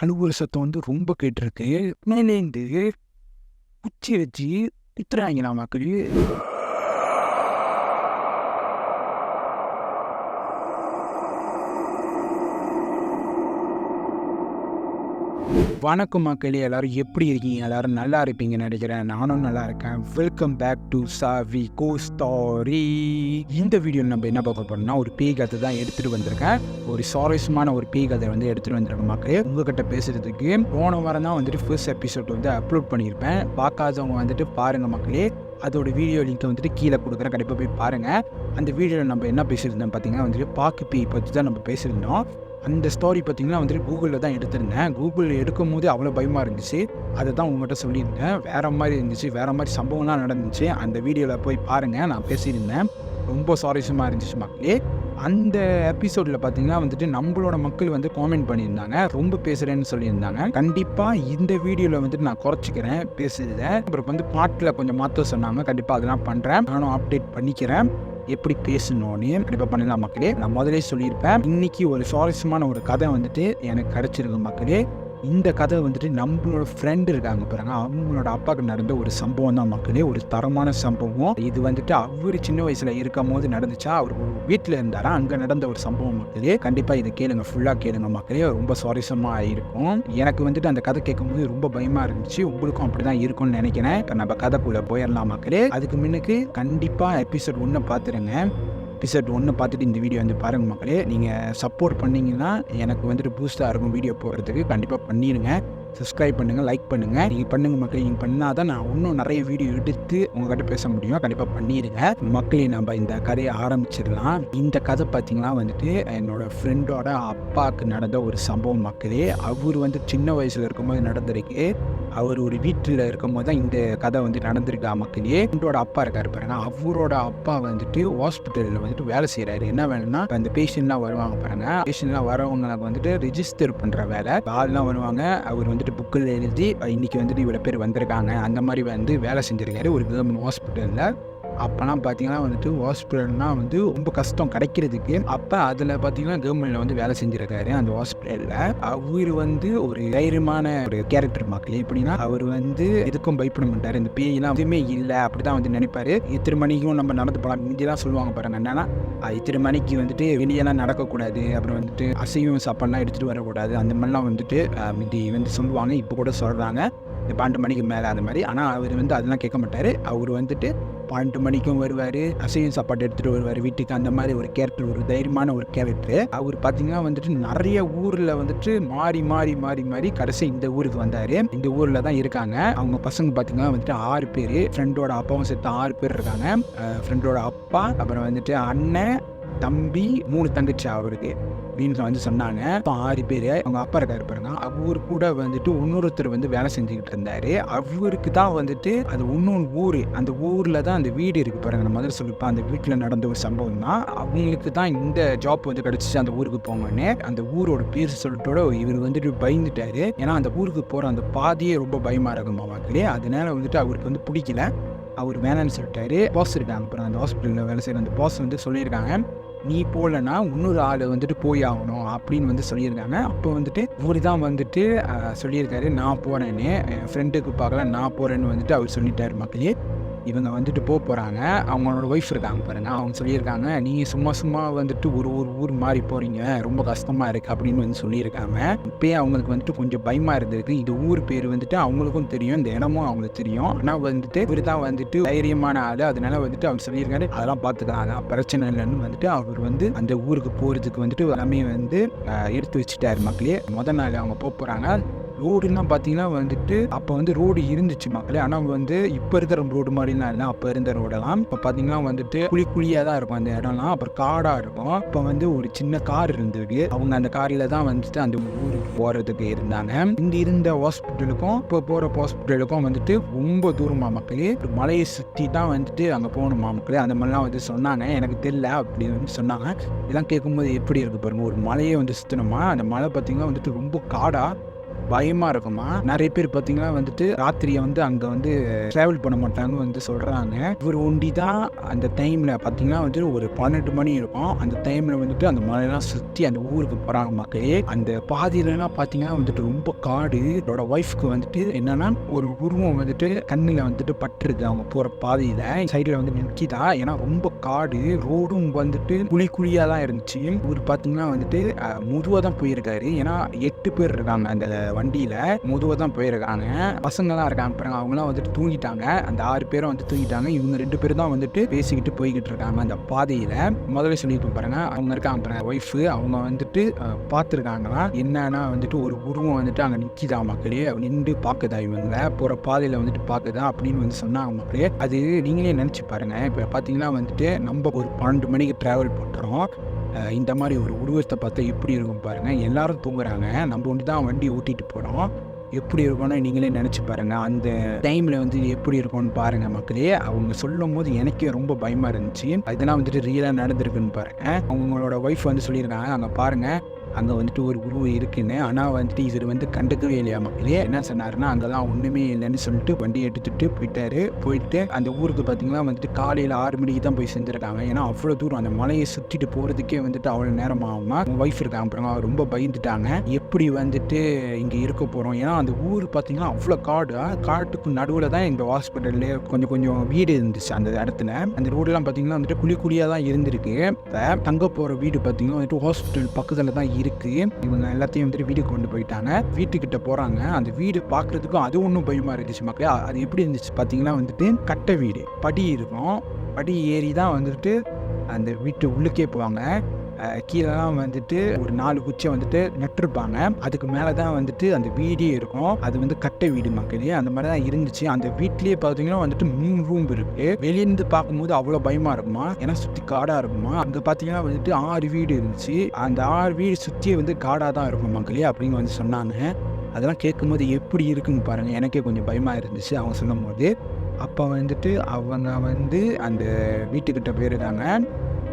அழுவுற சத்தம் ரொம்ப கேட்டிருக்கு. மேலேந்து குச்சி வச்சு குத்துறாய்ங்களாம் மக்களு. வணக்கம் மக்களே, எல்லாரும் எப்படி இருக்கீங்க? எல்லாரும் நல்லா இருப்பீங்கன்னு நினைக்கிறேன். நானும் நல்லா இருக்கேன். வெல்கம் பேக் டு சாவி கோ ஸ்டோரி. இந்த வீடியோவில் நம்ம என்ன பார்க்க போறோம்னா, ஒரு பேய் கதை தான் எடுத்துகிட்டு வந்திருக்கேன். ஒரு சுவாரஸ்யமான ஒரு பேய் கதை எடுத்துகிட்டு வந்திருக்கேன் மக்களே. உங்ககிட்ட பேசுகிறதுக்கு போன வாரம் தான் ஃபர்ஸ்ட் எபிசோட் அப்லோட் பண்ணியிருப்பேன். பார்க்காதவங்க பாருங்கள் மக்களே. அதோட வீடியோ லிங்க்கை கீழே கொடுக்குறேன், கண்டிப்பாக போய் பாருங்கள். அந்த வீடியோவில் நம்ம என்ன பேசியிருந்தோம் பார்த்தீங்கன்னா பாக்கு பேய் பற்றி தான் நம்ம பேசியிருந்தோம். அந்த ஸ்டோரி பார்த்தீங்கன்னா கூகுளில் தான் எடுத்திருந்தேன். கூகுளில் எடுக்கும் போது அவ்வளோ பயமாக இருந்துச்சு. அதை தான் உங்கள்கிட்ட சொல்லியிருந்தேன். வேறு மாதிரி இருந்துச்சு, வேறு மாதிரி சம்பவம்லாம் நடந்துச்சு. அந்த வீடியோவில் போய் பாருங்கள், நான் பேசியிருந்தேன். ரொம்ப சுவாரஸ்யமாக இருந்துச்சு மக்களே. அந்த எபிசோடில் பார்த்தீங்கன்னா நம்மளோட மக்கள் காமெண்ட் பண்ணியிருந்தாங்க, ரொம்ப பேசுகிறேன்னு சொல்லியிருந்தாங்க. கண்டிப்பாக இந்த வீடியோவில் நான் குறைச்சிக்கிறேன் பேசுகிறத. அப்புறம் பாட்டில் கொஞ்சம் மாற்ற சொன்னாங்க. கண்டிப்பாக அதெல்லாம் பண்ணுறேன். நானும் அப்டேட் பண்ணிக்கிறேன். எப்படி பேசணும்னு கண்டிப்பாக பண்ணலாம் மக்களே. நான் முதலே சொல்லியிருப்பேன், இன்னைக்கு ஒரு சுவாரஸ்யமான ஒரு கதை எனக்கு கிடச்சிருக்கு மக்களே. இந்த கதை நம்மளோட ஃப்ரெண்டு இருக்காங்க பாருங்க, அவங்களோட அப்பாவுக்கு நடந்த ஒரு சம்பவம் தான் மக்களே. ஒரு தரமான சம்பவம் இது. அவர் சின்ன வயசுல இருக்கும் போது நடந்துச்சா, அவர் வீட்டில் இருந்தாரா, அங்கே நடந்த ஒரு சம்பவம் மக்களே. கண்டிப்பாக இதை கேளுங்க, ஃபுல்லாக கேளுங்க மக்களே. ரொம்ப சுவாரஸ்யமாக இருக்கும். எனக்கு அந்த கதை கேட்கும்போது ரொம்ப பயமாக இருந்துச்சு. உங்களுக்கும் அப்படி தான் இருக்கும்னு நினைக்கிறேன். இப்போ நம்ம கதைக்குள்ளே போயிடலாம் மக்களே. அதுக்கு முன்னுக்கு கண்டிப்பாக எபிசோட் 1 பார்த்துருங்க. எபிசோட் 1 பார்த்துட்டு இந்த வீடியோ பாருங்கள் மக்களே. நீங்கள் சப்போர்ட் பண்ணிங்கன்னா எனக்கு பூஸ்டாக இருக்கும் வீடியோ போடுறதுக்கு. கண்டிப்பாக பண்ணிடுங்க. சப்ஸ்கிரைப் பண்ணுங்கள், லைக் பண்ணுங்கள். நீங்கள் பண்ணுங்கள் மக்களே. நீங்கள் பண்ணால் தான் நான் இன்னும் நிறைய வீடியோ எடுத்து உங்கள்கிட்ட பேச முடியும். கண்டிப்பாக பண்ணிடுங்க மக்களே. நம்ம இந்த கதையை ஆரம்பிச்சிடலாம். இந்த கதை பார்த்தீங்கன்னா என்னோடய ஃப்ரெண்டோட அப்பாவுக்கு நடந்த ஒரு சம்பவம் மக்களே. அவர் சின்ன வயசில் இருக்கும்போது நடந்திருக்கு. அவர் ஒரு வீட்டில் இருக்கும்போது தான் இந்த கதை நடந்திருக்கா மக்களே. ஃப்ரெண்டோட அப்பா இருக்காரு பாருங்க, அவரோட அப்பா ஹாஸ்பிட்டலில் வேலை செய்கிறாரு. என்ன வேலைன்னா, இப்போ அந்த பேஷண்ட்லாம் வருவாங்க பாருங்க, பேஷண்ட்லாம் வரவங்களுக்கு ரிஜிஸ்டர் பண்ணுற வேலை. ஆள்லாம் வருவாங்க, அவர் புக்கில் எழுதி இன்னைக்கு இவ்வளோ பேர் வந்திருக்காங்க, அந்த மாதிரி வேலை செஞ்சுருக்காரு ஒரு கவர்மெண்ட் ஹாஸ்பிட்டலில். அப்போலாம் பார்த்தீங்கன்னா ஹாஸ்பிட்டல்னால் ரொம்ப கஷ்டம் கிடைக்கிறதுக்கு. அப்போ அதில் பார்த்தீங்கன்னா கவர்மெண்ட்டில் வேலை செஞ்சுருக்காரு அந்த ஹாஸ்பிட்டலில். அவர் ஒரு தைரியமான ஒரு கேரக்டர் மக்களே. எப்படின்னா, அவர் எதுக்கும் பயப்பட மாட்டார். இந்த பேயெல்லாம் எதுவுமே இல்லை, அப்படி தான் நினைப்பார். இத்தனை மணிக்கும் நம்ம நடந்து போகலாம். இங்கெல்லாம் சொல்லுவாங்க பாருங்க, என்னன்னா இத்தனை மணிக்கு வெளியெல்லாம் நடக்கக்கூடாது, அப்புறம் அசைவம் சாப்பாடுலாம் எடுத்துகிட்டு வரக்கூடாது, அந்த மாதிரிலாம் முந்தி சொல்லுவாங்க. இப்போ கூட சொல்கிறாங்க 12 மணிக்கு மேலே அந்த மாதிரி. ஆனால் அவர் அதெல்லாம் கேட்க மாட்டார். அவர் 12 மணிக்கும் வருவார், அசைவம் சாப்பாடு எடுத்துகிட்டு வருவார் வீட்டுக்கு. அந்த மாதிரி ஒரு கேரக்டர், ஒரு தைரியமான ஒரு கேரக்டர். அவர் பார்த்தீங்கன்னா நிறைய ஊரில் மாறி மாறி மாறி மாறி கடைசி இந்த ஊருக்கு வந்தார். இந்த ஊரில் தான் இருக்காங்க. அவங்க பசங்க பார்த்தீங்கன்னா 6 பேர். ஃப்ரெண்டோட அப்பாவும் சேர்த்து 6 பேர் இருக்காங்க. ஃப்ரெண்டோட அப்பா, அப்புறம் அண்ணன், தம்பி, 3 தங்கச்சி அவருக்கு அப்படின்னு சொன்னாங்க. இப்போ 6 பேர். அவங்க அப்பா இருக்காரு பாருங்க, அவர் கூட இன்னொருத்தர் வேலை செஞ்சுக்கிட்டு இருந்தாரு. அவருக்கு தான் அது இன்னொன்று ஊர். அந்த ஊரில் தான் அந்த வீடு இருக்கு பாருங்க. நான் முதல்ல சொல்லிப்பேன், அந்த வீட்டில் நடந்த ஒரு சம்பவம் தான். அவங்களுக்கு தான் இந்த ஜாப் கிடைச்சிச்சு, அந்த ஊருக்கு போங்கன்னு. அந்த ஊரோட பேர் சொல்லிட்டோட இவர் பயந்துட்டாரு. ஏன்னா அந்த ஊருக்கு போகிற அந்த பாதையே ரொம்ப பயமா இருக்குமா மக்களே. அதனால அவருக்கு பிடிக்கல. அவர் வேணான்னு சொல்லிட்டாரு. பாஸ் இருக்காங்க அப்புறம் அந்த ஹாஸ்பிட்டலில் வேலை செய்கிற அந்த பாஸ் சொல்லியிருக்காங்க, நீ போகலன்னா இன்னொரு ஆள் போய் ஆகணும் அப்படின்னு சொல்லியிருக்காங்க. அப்போ இவர் தான் சொல்லியிருக்காரு, நான் போகிறேன்னு, என் ஃப்ரெண்டுக்கு பார்க்கல, நான் போகிறேன்னு அவர் சொல்லிட்டார் மக்களே. இவங்க போக போகிறாங்க. அவங்களோட ஒய்ஃப் இருக்காங்க பாருங்க, அவங்க சொல்லியிருக்காங்க, நீங்கள் சும்மா சும்மா ஒரு ஊர் மாறி போகிறீங்க, ரொம்ப கஷ்டமாக இருக்குது அப்படின்னு சொல்லியிருக்காங்க. இப்போயே அவங்களுக்கு கொஞ்சம் பயமாக இருந்திருக்கு. இந்த ஊர் பேர் அவங்களுக்கும் தெரியும், இந்த இடமும் அவங்களுக்கு தெரியும். ஆனால் இவர் தான் தைரியமான ஆள். அதனால அவர் சொல்லியிருக்காரு, அதெல்லாம் பார்த்துக்கலாம், பிரச்சனை இல்லைன்னு அவர் அந்த ஊருக்கு போகிறதுக்கு எல்லாமே எடுத்து வச்சுட்டாரு மக்களே. முதல் நாள் அவங்க போகிறாங்க. ரோடுலாம் பார்த்தீங்கன்னா அப்போ ரோடு இருந்துச்சு மக்களே. ஆனால் இப்போ இருக்கிற ரோடு மாதிரிலாம் இல்லை. அப்போ இருந்த ரோடெல்லாம் இப்போ பார்த்தீங்கன்னா குழியாக தான் இருக்கும் அந்த இடம்லாம். அப்புறம் காடாக இருக்கும். இப்போ ஒரு சின்ன கார் இருந்தது. அவங்க அந்த காரில் தான் அந்த ஊருக்கு போகிறதுக்கு இருந்தாங்க. இங்கே இருந்த ஹாஸ்பிட்டலுக்கும் இப்போ போகிற ஹாஸ்பிட்டலுக்கும் ரொம்ப தூரமாக மக்களே. ஒரு மலையை சுற்றி தான் அங்கே போகணுமா மக்களே. அந்த மாதிரிலாம் சொன்னாங்க. எனக்கு தெரியல அப்படின்னு சொன்னாங்க. இதெல்லாம் கேட்கும்போது எப்படி இருக்குது பாருங்க, ஒரு மலையை சுற்றணுமா. அந்த மலை பார்த்தீங்கன்னா ரொம்ப காடாக பயமாக இருக்குமா. நிறைய பேர் பார்த்தீங்கன்னா வந்துட்டு ராத்திரியை வந்து அங்கே வந்து ட்ராவல் பண்ண மாட்டாங்க வந்து சொல்கிறாங்க. இவர் ஒண்டி தான் அந்த டைமில் பார்த்தீங்கன்னா வந்து ஒரு 12 மணி இருக்கும். அந்த டைமில் வந்துட்டு அந்த மலையெல்லாம் சுற்றி அந்த ஊருக்கு போகிறாங்க மக்களே. அந்த பாதியிலலாம் பார்த்தீங்கன்னா வந்துட்டு ரொம்ப காடு. என்னோட ஒய்ஃப்க்கு வந்துட்டு என்னன்னா ஒரு உருவம் வந்துட்டு கண்ணில் வந்துட்டு பட்டுருது அவங்க போகிற பாதையில். சைடில் வந்து நிற்கிதா, ஏன்னா ரொம்ப காடு, ரோடும் வந்துட்டு குழியாக தான் இருந்துச்சு. இவர் பார்த்தீங்கன்னா வந்துட்டு முதுவாக தான் போயிருக்காரு. ஏன்னா 8 பேர் இருக்காங்க அந்த வண்டியில், முதுவாக தான் போயிருக்காங்க. பசங்களாம் இருக்காங்க பாருங்க, அவங்களாம் வந்துட்டு தூங்கிட்டாங்க. அந்த 6 பேரும் வந்து தூங்கிட்டாங்க. இவங்க 2 பேர் தான் வந்துட்டு பேசிக்கிட்டு போய்கிட்டு இருக்காங்க அந்த பாதையில். முதல்ல சொல்லிட்டு பாருங்க, அவங்க இருக்காங்க பாருங்க ஒய்ஃபு, அவங்க வந்துட்டு பார்த்துருக்காங்களா என்னன்னா வந்துட்டு ஒரு உருவம் வந்துட்டு அங்கே நிற்கிதா மக்களே. நின்று பார்க்குதா இவங்களை போகிற பாதையில் வந்துட்டு பார்க்குதா அப்படின்னு வந்து சொன்னாங்க மக்களே. அது நீங்களே நினச்சி பாருங்கள். இப்போ பார்த்தீங்கன்னா வந்துட்டு நம்ம ஒரு 12 மணிக்கு ட்ராவல் பண்ணுறோம். இந்த மாதிரி ஒரு உருவத்தை பார்த்தா எப்படி இருக்கும் பாருங்கள். எல்லாரும் தூங்குறாங்க, நம்ம ஒன்று தான் வண்டி ஓட்டிகிட்டு போகிறோம். எப்படி இருக்கும்னு நீங்களே நினச்சி பாருங்கள். அந்த டைமில் வந்து எப்படி இருக்கும்னு பாருங்கள் மக்களே. அவங்க சொல்லும் போது எனக்கே ரொம்ப பயமாக இருந்துச்சு. இதெல்லாம் வந்துட்டு ரியலாக நடந்திருக்குன்னு பாருங்கள். அவங்களோட ஒய்ஃப் வந்து சொல்லியிருக்காங்க, அங்கே பாருங்கள் அங்கே வந்துட்டு ஒரு உருவம் இருக்குன்னு. ஆனால் வந்துட்டு இவர் வந்து கண்டுக்கவே இல்லையா மக்களே. என்ன சொன்னாருன்னா அங்கெல்லாம் ஒன்றுமே இல்லைன்னு சொல்லிட்டு வண்டி எடுத்துகிட்டு போயிட்டு அந்த ஊருக்கு பார்த்தீங்கன்னா வந்துட்டு காலையில் 6 மணிக்கு தான் போய் செஞ்சுருக்காங்க. ஏன்னா அவ்வளோ தூரம் அந்த மலையை சுற்றிட்டு போகிறதுக்கே வந்துட்டு அவ்வளோ நேரம் ஆகுமா. அவங்க ஒய்ஃப் இருக்காங்க அப்புறம் அவர் ரொம்ப பயந்துட்டாங்க, எப்படி வந்துட்டு இங்கே இருக்க போகிறோம். ஏன்னா அந்த ஊர் பார்த்தீங்கன்னா அவ்வளோ காட்டுக்கு நடுவில் தான் இந்த ஹாஸ்பிட்டல்லே கொஞ்சம் வீடு இருந்துச்சு அந்த இடத்துல. அந்த ரோடெல்லாம் பார்த்தீங்கன்னா வந்துட்டு குழியாக தான் இருந்திருக்கு. இப்போ தங்க போகிற வீடு பார்த்தீங்கன்னா வந்துட்டு ஹாஸ்பிட்டல் பக்கத்தில் தான் இருக்குது. இவங்க எல்லாத்தையும் வந்துட்டு வீட்டுக்கு கொண்டு போயிட்டாங்க. வீட்டுக்கிட்ட போகிறாங்க. அந்த வீடு பார்க்குறதுக்கும் அது ஒன்றும் பயமாக இருந்துச்சு மக்களே. அது எப்படி இருந்துச்சு பார்த்தீங்கன்னா வந்துட்டு கட்டை வீடு, படி இருக்கும். படி ஏறி தான் வந்துட்டு அந்த வீட்டு உள்ளுக்கே போவாங்க. கீழெல்லாம் வந்துட்டு ஒரு 4 குச்சியை வந்துட்டு நட்டுருப்பாங்க. அதுக்கு மேலே தான் வந்துட்டு அந்த வீடே இருக்கும். அது வந்து கட்டை வீடு மக்களே. அந்த மாதிரி தான் இருந்துச்சு. அந்த வீட்லேயே பார்த்தீங்கன்னா வந்துட்டு 3 ரூம் இருக்குது. வெளியிருந்து பார்க்கும்போது அவ்வளோ பயமாக இருக்குமா, ஏன்னா சுற்றி காடாக இருக்குமா. அங்கே பார்த்தீங்கன்னா வந்துட்டு 6 வீடு இருந்துச்சு. அந்த 6 வீடு சுற்றியே வந்து காடாக தான் இருக்கும் மக்களே அப்படின்னு வந்து சொன்னாங்க. அதெல்லாம் கேட்கும்போது எப்படி இருக்குன்னு பாருங்கள், எனக்கே கொஞ்சம் பயமாக இருந்துச்சு அவங்க சொல்லும் போது. அப்போ வந்துட்டு அவங்க வந்து அந்த வீட்டுக்கிட்ட போயிருக்காங்க.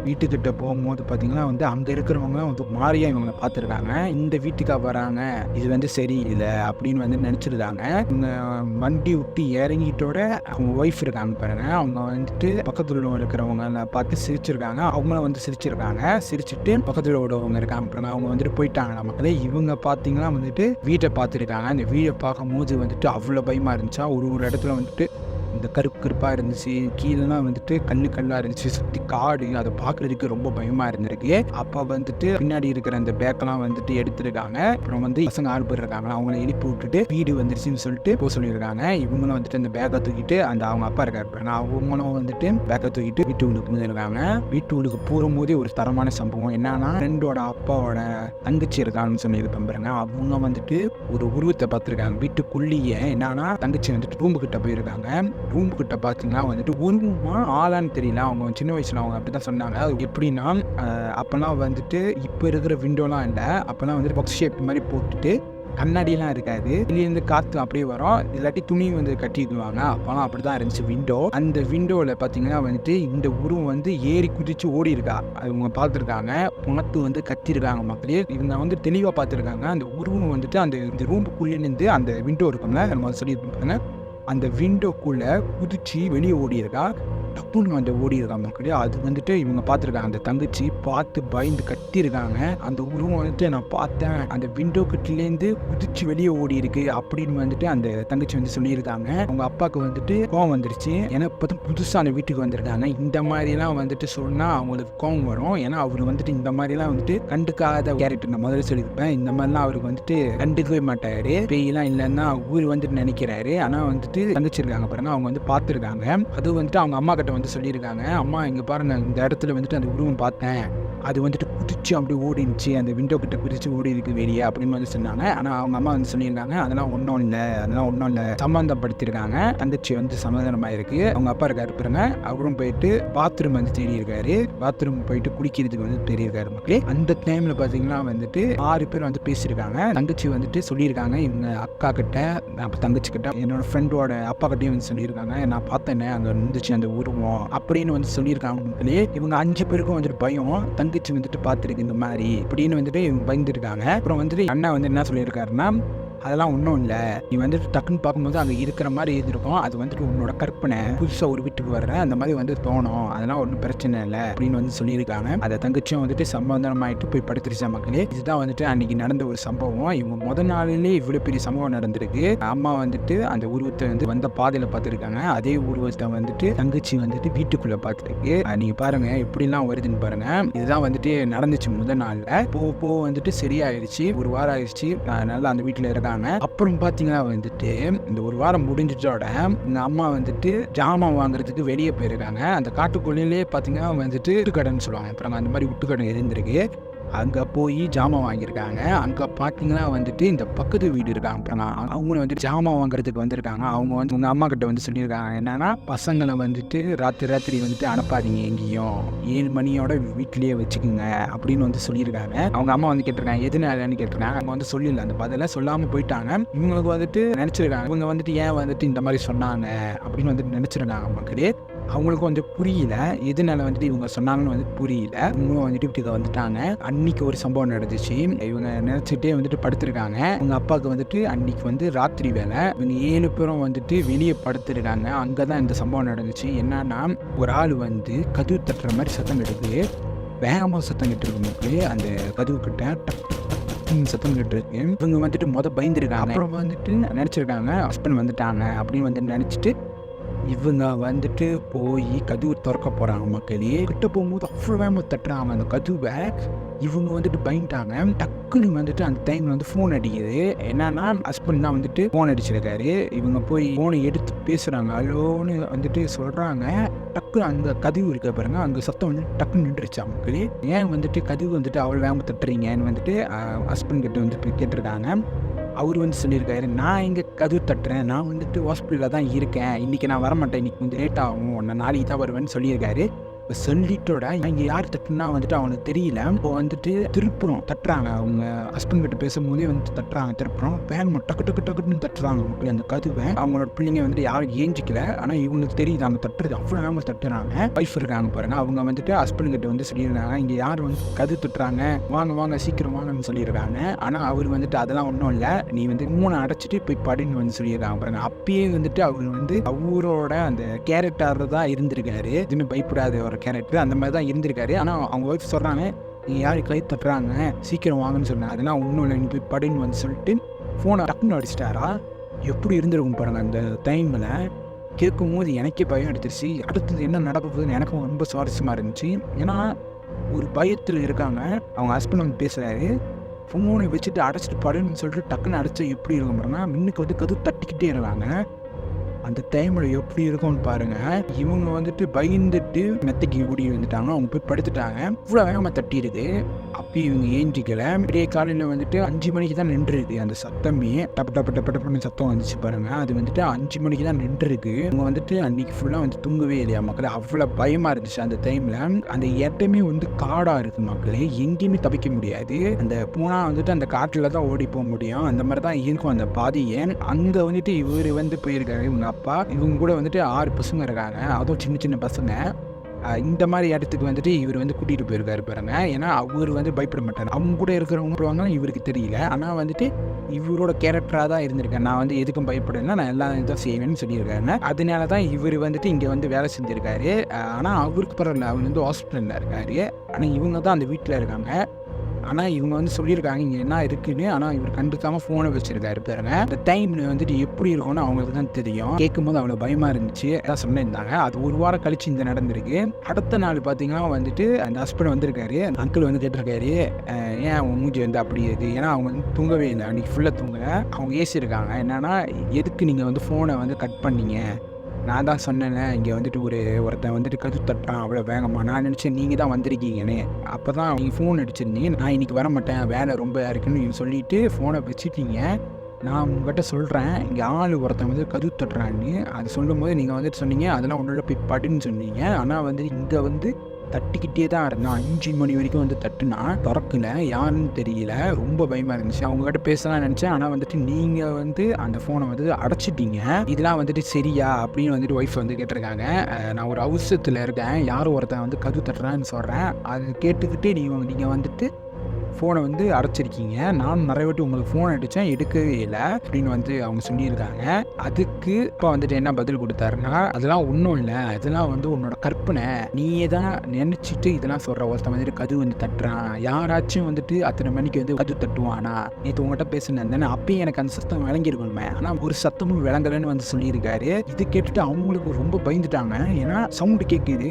வீட்டுக்கிட்ட போகும்போது பார்த்தீங்கன்னா வந்து அங்கே இருக்கிறவங்க வந்து மாறியாக இவங்களை பார்த்துருக்காங்க. இந்த வீட்டுக்காக வராங்க, இது வந்து சரியில்லை அப்படின்னு வந்து நினச்சிருக்காங்க. இவங்க வண்டி விட்டு இறங்கிட்டோட அவங்க ஒய்ஃப் இருக்காங்க பாருங்க, அவங்க வந்துட்டு பக்கத்தில் இருக்கிறவங்க பார்த்து சிரிச்சிருக்காங்க. அவங்களும் வந்து சிரிச்சுட்டு பக்கத்தில் உள்ளவங்க இருக்காங்க பாருங்க, அவங்க வந்துட்டு போயிட்டாங்க மக்களே. இவங்க பார்த்தீங்கன்னா வந்துட்டு வீட்டை பார்த்துருக்காங்க. அந்த வீட்டை பார்க்கும்போது வந்துட்டு அவ்வளோ பயமாக இருந்துச்சா. ஒரு இடத்துல வந்துட்டு இந்த கருப்பாக இருந்துச்சு, கீழெல்லாம் வந்துட்டு கல்லாக இருந்துச்சு, சுற்றி காடு. அதை பார்க்குறதுக்கு ரொம்ப பயமாக இருந்திருக்கு. அப்போ வந்துட்டு பின்னாடி இருக்கிற அந்த பேக்கெல்லாம் வந்துட்டு எடுத்துருக்காங்க. அப்புறம் வந்து பசங்க 6 பேர் இருக்காங்க, அவங்கள எழுப்பி விட்டுட்டு வீடு வந்துருச்சுன்னு சொல்லிட்டு போக சொல்லியிருக்காங்க. இவங்களும் வந்துட்டு அந்த பேக்கை தூக்கிட்டு அந்த அவங்க அப்பா இருக்காரு, அவங்களும் வந்துட்டு பேக்கை தூக்கிட்டு வீட்டு உள்ளுக்கு வந்துருக்காங்க. வீட்டு உள்ளுக்கு போகும்போதே ஒரு தரமான சம்பவம் என்னன்னா, ஃப்ரெண்டோட அப்பாவோட தங்கச்சி இருக்காங்கன்னு சொல்லி பாருங்க. அவங்க வந்துட்டு ஒரு உருவத்தை பார்த்துருக்காங்க வீட்டுக்குள்ளேயே. என்னன்னா தங்கச்சி வந்துட்டு ரூமுக்கிட்ட போயிருக்காங்க. ரூமுக்கிட்ட பார்த்தீங்கன்னா வந்துட்டு உருவமா ஆளான்னு தெரியல. அவங்க சின்ன வயசுல அவங்க அப்படி தான் சொன்னாங்க. அது எப்படின்னா அப்போல்லாம் வந்துட்டு இப்போ இருக்கிற விண்டோலாம் இல்லை, அப்போல்லாம் வந்துட்டு பாக்ஸ் ஷேப் மாதிரி போட்டுட்டு கண்ணாடியெல்லாம் இருக்காது, வெளியிலேருந்து காற்று அப்படியே வரும், இல்லாட்டி துணி வந்து கட்டிக்குவாங்க. அப்போலாம் அப்படி தான் இருந்துச்சு விண்டோ. அந்த விண்டோவில் பார்த்தீங்கன்னா வந்துட்டு இந்த உருவம் வந்து ஏறி குதிச்சு ஓடி இருக்கா. அவங்க பார்த்துருக்காங்க, புணத்து வந்து கத்திருக்காங்க மக்களே. இவங்க வந்து தெளிவாக பார்த்துருக்காங்க. அந்த உருவம் வந்துட்டு இந்த ரூமுக்குள்ளே நின்று அந்த விண்டோ இருக்கும்ல, நம்ம சொல்லியிருப்பாங்க, அந்த விண்டோக்குள்ளே குதிச்சு வெளியே ஓடி இருக்கா. டப்புன்னு அந்த ஓடி இருக்காங்க மக்களே. அது வந்துட்டு இவங்க பார்த்துருக்காங்க. அந்த தங்கச்சி பார்த்து பயந்து கட்டியிருக்காங்க. அந்த உருவம் வந்துட்டு நான் பார்த்தேன், அந்த விண்டோ கிட்டலேருந்து குதிச்சு வெளியே ஓடி இருக்கு அப்படின்னு வந்துட்டு அந்த தங்கச்சி வந்து சொல்லியிருக்காங்க. அவங்க அப்பாவுக்கு வந்துட்டு கோவம் வந்துருச்சு. ஏன்னா இப்போ தான் புதுசாக அந்த வீட்டுக்கு வந்திருக்காங்க. இந்த மாதிரிலாம் வந்துட்டு சொன்னால் அவங்களுக்கு கோவம் வரும். ஏன்னா அவர் வந்துட்டு இந்த மாதிரிலாம் வந்துட்டு கண்டுக்காத கேரக்டர். நான் முதல்ல சொல்லியிருப்பேன், இந்த மாதிரிலாம் அவருக்கு வந்துட்டு கண்டுக்கவே மாட்டாரு. பேயெல்லாம் இல்லைன்னா ஊர் வந்துட்டு நினைக்கிறாரு. ஆனால் வந்துட்டு தங்கச்சி இருக்காங்க பாருங்க, அவங்க வந்து பார்த்துருக்காங்க. அது வந்துட்டு அவங்க அம்மா வந்து சொல்லியிருக்காங்க, அம்மா இங்கே பாருங்க, இந்த இடத்துல வந்துட்டு அந்த உருவம் பார்த்தேன், அது வந்துட்டு குதிச்சு அப்படி ஓடிச்சு, அந்த விண்டோ கிட்ட குதிச்சு ஓடி இருக்கு வெளியே அப்படின்னு வந்து சொன்னாங்க. ஆனால் அவங்க அம்மா வந்து சொல்லியிருக்காங்க, அதெல்லாம் ஒன்றும் இல்லை சம்மந்தப்படுத்திருக்காங்க. தங்கச்சி வந்து சமாதானமாக இருக்கு. அவங்க அப்பா இருக்காரு பாருங்க, அவரும் போயிட்டு பாத்ரூம் வந்து தேடி இருக்காரு. பாத்ரூம் போயிட்டு குளிக்கிறதுக்கு வந்து தேடி இருக்காரு மக்களே. அந்த டைம்ல பார்த்தீங்கன்னா வந்துட்டு 6 பேர் வந்து பேசியிருக்காங்க. தங்கச்சி வந்துட்டு சொல்லியிருக்காங்க இவங்க அக்கா கிட்ட, தங்கச்சி கிட்ட, என்னோட ஃப்ரெண்டோட அப்பா கிட்டையும் வந்து சொல்லியிருக்காங்க, நான் பார்த்தேனே அங்கே இருந்துச்சு அந்த உருவம் அப்படின்னு வந்து சொல்லியிருக்காங்க மக்களே. இவங்க 5 பேருக்கும் வந்துட்டு பயம். தங்கச்சி வந்துட்டு பார்த்துருக்கு இந்த மாதிரி அப்படின்னு வந்துட்டு இவங்க பயந்துருக்காங்க. அப்புறம் வந்துட்டு அண்ணா வந்து என்ன சொல்லியிருக்காருன்னா, அதெல்லாம் ஒன்றும் இல்லை, நீ வந்துட்டு டக்குன்னு பார்க்கும்போது அங்கே இருக்கிற மாதிரி இருந்திருக்கும், அது வந்துட்டு உன்னோட கற்பனை, புதுசாக ஒரு வீட்டுக்கு வர்ற அந்த மாதிரி வந்து தோணும், அதெல்லாம் ஒன்றும் பிரச்சனை இல்லை அப்படின்னு வந்து சொல்லியிருக்காங்க. அதை தங்கச்சியும் வந்துட்டு சமாதானமாயிட்டு போய் படுத்துருச்சா மக்களே. இதுதான் வந்துட்டு அன்னைக்கு நடந்த ஒரு சம்பவம். இவங்க முதல் நாளிலே இவ்வளோ பெரிய சம்பவம் நடந்திருக்கு. அம்மா வந்துட்டு அந்த உருவத்தை வந்து வந்த பாதையில் பார்த்துருக்காங்க, அதே உருவத்தை வந்துட்டு தங்கச்சி வந்துட்டு வீட்டுக்குள்ளே பார்த்துருக்கு. நீங்கள் பாருங்க எப்படிலாம் வருதுன்னு பாருங்க. இதுதான் வந்துட்டு நடந்துச்சு முதல் நாளில். போக வந்துட்டு சரியாயிடுச்சு, ஒரு வாரம் ஆயிடுச்சு, நல்லா அந்த வீட்டில் இருக்காங்க. அப்புறம் பார்த்தீங்கன்னா வந்துட்டு இந்த ஒரு வாரம் முடிஞ்சதோட இந்த அம்மா வந்துட்டு ஜாமான் வாங்குறதுக்கு வெளியே போயிருக்காங்க. அந்த காட்டுக்குள்ளே பார்த்தீங்கன்னா வந்துட்டு உட்டுக்கடைன்னு சொல்லுவாங்க, அப்புறம் அந்த மாதிரி உட்டுக்கடை இருந்திருக்கு. அங்கே போய் ஜாமான் வாங்கியிருக்காங்க. அங்கே பார்த்தீங்கன்னா வந்துட்டு இந்த பக்கத்து வீடு இருக்காங்க, அப்புறம் அவங்களும் வந்துட்டு ஜாமான் வாங்குறதுக்கு வந்திருக்காங்க. அவங்க வந்து உங்கள் அம்மா கிட்ட வந்து சொல்லியிருக்காங்க என்னன்னா, பசங்களை வந்துட்டு ராத்திரி வந்துட்டு அனுப்பாதீங்க எங்கேயும், 7 மணியோட வீட்லேயே வச்சுக்கோங்க அப்படின்னு வந்து சொல்லியிருக்காங்க. அவங்க அம்மா வந்து கேட்டிருக்காங்க எதுனாலன்னு கேட்டிருக்காங்க. அவங்க வந்து சொல்லல, அந்த பதில சொல்லாமல் போயிட்டாங்க. இவங்களுக்கு வந்துட்டு நினச்சிருக்காங்க இவங்க வந்துட்டு ஏன் வந்துட்டு இந்த மாதிரி சொன்னாங்க அப்படின்னு வந்துட்டு நினச்சிருக்காங்க மக்களே. அவங்களுக்கும் வந்து புரியல, எதனால வந்துட்டு இவங்க சொன்னாங்கன்னு வந்து புரியல. இவங்களும் வந்துட்டு வீட்டுக்கு வந்துட்டாங்க. அன்னைக்கு ஒரு சம்பவம் நடந்துச்சு. இவங்க நினச்சிட்டே வந்துட்டு படுத்திருக்காங்க. அவங்க அப்பாவுக்கு வந்துட்டு அன்னைக்கு வந்து ராத்திரி வேலை. இவங்க 7 பேரும் வந்துட்டு வெளியே படுத்திருக்காங்க. அங்கே தான் இந்த சம்பவம் நடந்துச்சு. என்னன்னா, ஒரு ஆள் வந்து கதவு தட்டுற மாதிரி சத்தம் கெடுது, வேகமாக சத்தம் கெட்டுருக்கு மக்களே. அந்த கதவு கிட்ட சத்தம் கேட்டு இருக்கு. இவங்க வந்துட்டு பயந்துருக்காங்க. அப்புறம் வந்துட்டு நினச்சிருக்காங்க ஹஸ்பண்ட் வந்துட்டாங்க அப்படின்னு வந்து நினச்சிட்டு இவங்க வந்துட்டு போய் கதவு திறக்க போகிறாங்க மக்களே. கிட்ட போகும்போது அவ்வளோ வேகமாக தட்டுறாங்க அந்த கதவை. இவங்க வந்துட்டு பயந்துட்டாங்க. டக்குன்னு வந்துட்டு அந்த டைம் வந்து ஃபோன் அடிக்குது. என்னன்னா, ஹஸ்பண்ட் தான் வந்துட்டு ஃபோன் அடிச்சிருக்காரு. இவங்க போய் ஃபோனை எடுத்து பேசுகிறாங்க, அலோன்னு வந்துட்டு சொல்கிறாங்க. டக்குன்னு அந்த கதவு இருக்க பாருங்க, அங்கே சத்தம் வந்து டக்குன்னு நின்றுச்சா மக்களே. ஏன் வந்துட்டு கதவு வந்துட்டு அவ்வளோ வேகமாக தட்டுறீங்கன்னு வந்துட்டு ஹஸ்பண்ட் கிட்ட வந்து கேட்டிருக்காங்க. அவர் வந்து சொல்லியிருக்காரு, நான் இங்கே கதவு தட்டுறேன், நான் வந்துட்டு ஹாஸ்பிட்டலில் தான் இருக்கேன், இன்றைக்கி நான் வரமாட்டேன், இன்றைக்கி கொஞ்சம் லேட் ஆகும், நான் நாளைக்கு தான் வருவேன்னு சொல்லியிருக்காரு. இப்போ சொல்லிட்டோட இங்கே யார் தட்டுனா வந்துட்டு அவனுக்கு தெரியல. இப்போ வந்துட்டு திருப்புறம் தட்டுறாங்க. அவங்க ஹஸ்பண்ட் கிட்ட பேசும்போதே வந்துட்டு தட்டுறாங்க. திருப்புறம் வேகமாக டக்குன்னு தட்டுறாங்க மக்கள் அந்த கதுவை. அவங்களோட பிள்ளைங்க வந்துட்டு யாரும் ஏஞ்சிக்கல, ஆனால் இவங்களுக்கு தெரியுது அவங்க தட்டுறது அவ்வளோ வேகமாக தட்டுறாங்க. ஒய்ஃப் இருக்காங்க பாருங்க, அவங்க வந்துட்டு ஹஸ்பண்ட் கிட்ட வந்து சொல்லியிருக்காங்க, இங்கே யார் வந்து கது தட்டுறாங்க, வாங்க சீக்கிரம் வாங்கன்னு சொல்லியிருக்காங்க. ஆனால் அவர் வந்துட்டு அதெல்லாம் ஒன்றும் இல்லை, நீ வந்து 3 அடைச்சிட்டு போய் படின்னு வந்து சொல்லியிருக்காங்க பாருங்க. அப்பயே வந்துட்டு அவர் வந்து அவரோட அந்த கேரக்டர் தான் இருந்திருக்காரு, எதுவுமே பயப்படாத ஒரு கேரக்டர் அந்த மாதிரி தான் இருந்திருக்காரு. ஆனால் அவங்க ஒய்ஃப் சொல்கிறாங்க, நீங்கள் யார் கை தட்டுறாங்க, சீக்கிரம் வாங்கன்னு சொன்னாங்க. அதெல்லாம் ஒன்றும் இல்லை, நீ போய் படின்னு வந்து சொல்லிட்டு ஃபோனை டக்குன்னு அடிச்சிட்டாரா. எப்படி இருந்திருக்கும் பாருங்கள் அந்த டைமில். கேட்கும்போது எனக்கே பயம் எடுத்துருச்சு. அடுத்தது என்ன நடக்க போகுதுன்னு எனக்கும் ரொம்ப சுவாரஸ்யமாக இருந்துச்சு. ஏன்னா ஒரு பயத்தில் இருக்காங்க. அவங்க ஹஸ்பண்ட் வந்து பேசுகிறாரு, ஃபோனை வச்சுட்டு அடைச்சிட்டு படுன்னு சொல்லிட்டு டக்குன்னு அடைச்சி எப்படி இருக்கும் பாருங்க. முன்னுக்கு வந்து கது தட்டிக்கிட்டே இருக்காங்க. அந்த டைமில் எப்படி இருக்கும்னு பாருங்கள். இவங்க வந்துட்டு பயந்துட்டு மெத்தைக்கு ஓடி வந்துட்டாங்க. அவங்க போய் படுத்துட்டாங்க. இவ்வளோ வேகமாக தட்டி இருக்கு. அப்பயும் இவங்க ஏஞ்சிக்கல. பெரிய காலையில் வந்துட்டு 5 மணிக்கு தான் நின்றுருக்கு அந்த சத்தமே. டப்புன்னு சத்தம் வந்துச்சு பாருங்க. அது வந்துட்டு 5 மணிக்கு தான் நின்றுருக்கு. இவங்க வந்துட்டு அன்னைக்கு ஃபுல்லாக வந்து தூங்கவே இல்லையா மக்களே. அவ்வளோ பயமாக இருந்துச்சு அந்த டைமில். அந்த இடமே வந்து காடாக இருக்குது மக்களே, எங்கேயுமே தப்பிக்க முடியாது. அந்த பூனா வந்துட்டு அந்த காட்டில் தான் ஓடி போக முடியும். அந்த மாதிரி தான் இருக்கும் அந்த பாதையை. அங்கே வந்துட்டு இவர் வந்து போயிருக்காரு இவங்க அப்பா. இவங்க கூட வந்துட்டு 6 பசங்க இருக்காங்க, அதுவும் சின்ன பசங்க. இந்த மாதிரி இடத்துக்கு வந்துட்டு இவர் வந்து கூட்டிகிட்டு போயிருக்காரு பாருங்க. ஏன்னா அவர் வந்து பயப்பட மாட்டார். அவங்க கூட இருக்கிறவங்க இவருக்கு தெரியல, ஆனால் வந்துட்டு இவரோட கேரக்டராக தான் இருந்திருக்கேன். நான் வந்து எதுக்கும் பயப்படலைன்னா நான் எல்லா இதான் செய்வேன்னு சொல்லியிருக்காங்க. அதனால தான் இவர் வந்துட்டு இங்கே வந்து வேலை செஞ்சுருக்காரு. ஆனால் அவருக்கு பரவாயில்ல, அவர் வந்து ஹாஸ்பிட்டலில் இருக்காரு. ஆனால் இவங்க தான் அந்த வீட்டில் இருக்காங்க. ஆனால் இவங்க வந்து சொல்லியிருக்காங்க இங்கே என்ன இருக்குன்னு. ஆனால் இவர் கண்டுக்காமல் ஃபோனை வச்சுருக்காரு பாருங்க. அந்த டைமில் வந்துட்டு எப்படி இருக்கும்னு அவங்களுக்கு தான் தெரியும். கேட்கும்போது அவ்வளோ பயமாக இருந்துச்சு, அதான் சொல்லியிருந்தாங்க. அது ஒரு வாரம் கழிச்சு இந்த நடந்திருக்கு. அடுத்த நாள் பார்த்தீங்கன்னா வந்துட்டு அந்த ஹஸ்பண்ட் வந்திருக்காரு. அந்த அங்கிள் வந்து கேட்டிருக்காரு, ஏன் அவங்க மூஞ்சி வந்து அப்படி இருக்குது. ஏன்னா அவங்க வந்து தூங்கவே இல்லை, அன்றைக்கி ஃபுல்லாக தூங்கலை. அவங்க ஏசியிருக்காங்க. என்னன்னா, எதுக்கு நீங்கள் வந்து ஃபோனை வந்து கட் பண்ணீங்க, நான் தான் சொன்னேன் இங்கே வந்துட்டு ஒருத்தன் வந்துட்டு கது தட்டான் அவ்வளோ வேகமாக. நான் நினச்சேன் நீங்கள் தான் வந்திருக்கீங்கன்னு. அப்போ தான் நீங்கள் ஃபோன் அடிச்சிருந்தீங்க, நான் இன்றைக்கி வர மாட்டேன், வேலை ரொம்ப இருக்குன்னு நீங்கள் சொல்லிவிட்டு ஃபோனை வச்சுட்டீங்க. நான் உங்கள்கிட்ட சொல்கிறேன், இங்கே ஒருத்தன் வந்து கது தட்டுறான்னு. அது சொல்லும் போது நீங்கள் வந்துட்டு சொன்னீங்க அதெல்லாம் ஒன்றோட போய் படுன்னு சொன்னீங்க. ஆனால் வந்து இங்கே வந்து தட்டிக்கிட்டே தான் இருந்தான். 5 மணி வரைக்கும் வந்து தட்டுனா திறக்கல, யாருன்னு தெரியல. ரொம்ப பயமாக இருந்துச்சு. அவங்ககிட்ட பேசலாம் நினச்சேன், ஆனால் வந்துட்டு நீங்கள் வந்து அந்த ஃபோனை வந்து அடைச்சிட்டீங்க. இதெல்லாம் வந்துட்டு சரியா அப்படின்னு வந்துட்டு ஒய்ஃப் வந்து கேட்டிருக்காங்க. நான் ஒரு அவசரத்தில் இருக்கேன், யாரும் ஒருத்தன் வந்து கது தட்டுறான்னு சொல்கிறேன், அது கேட்டுக்கிட்டே நீங்கள் வந்துட்டு ஃபோனை வந்து அடைச்சிருக்கீங்க. நானும் நிறைய வாட்டி உங்களுக்கு ஃபோன் அடித்தேன், எடுக்கவே இல்லை அப்படின்னு வந்து அவங்க சொல்லியிருக்காங்க. அதுக்கு இப்போ வந்துட்டு என்ன பதில் கொடுத்தாருன்னா, அதெல்லாம் ஒன்றும் இல்லை, அதெல்லாம் வந்து உன்னோட கற்பனை, நீயே தான் நினச்சிட்டு இதெல்லாம் சொல்கிற. ஒருத்தன் வந்துட்டு கதவு வந்து தட்டுறான், யாராச்சும் வந்துட்டு அத்தனை மணிக்கு வந்து கதவு தட்டுவானா? நேற்று உங்கள்கிட்ட பேசினேன், அப்பயும் எனக்கு அந்த சத்தம் விளங்கியிருக்கணுமே, ஆனால் ஒரு சத்தமும் விளங்கலைன்னு வந்து சொல்லியிருக்காரு. இது கேட்டுட்டு அவங்களுக்கு ரொம்ப பயந்துட்டாங்க. ஏன்னா சவுண்டு கேட்குது,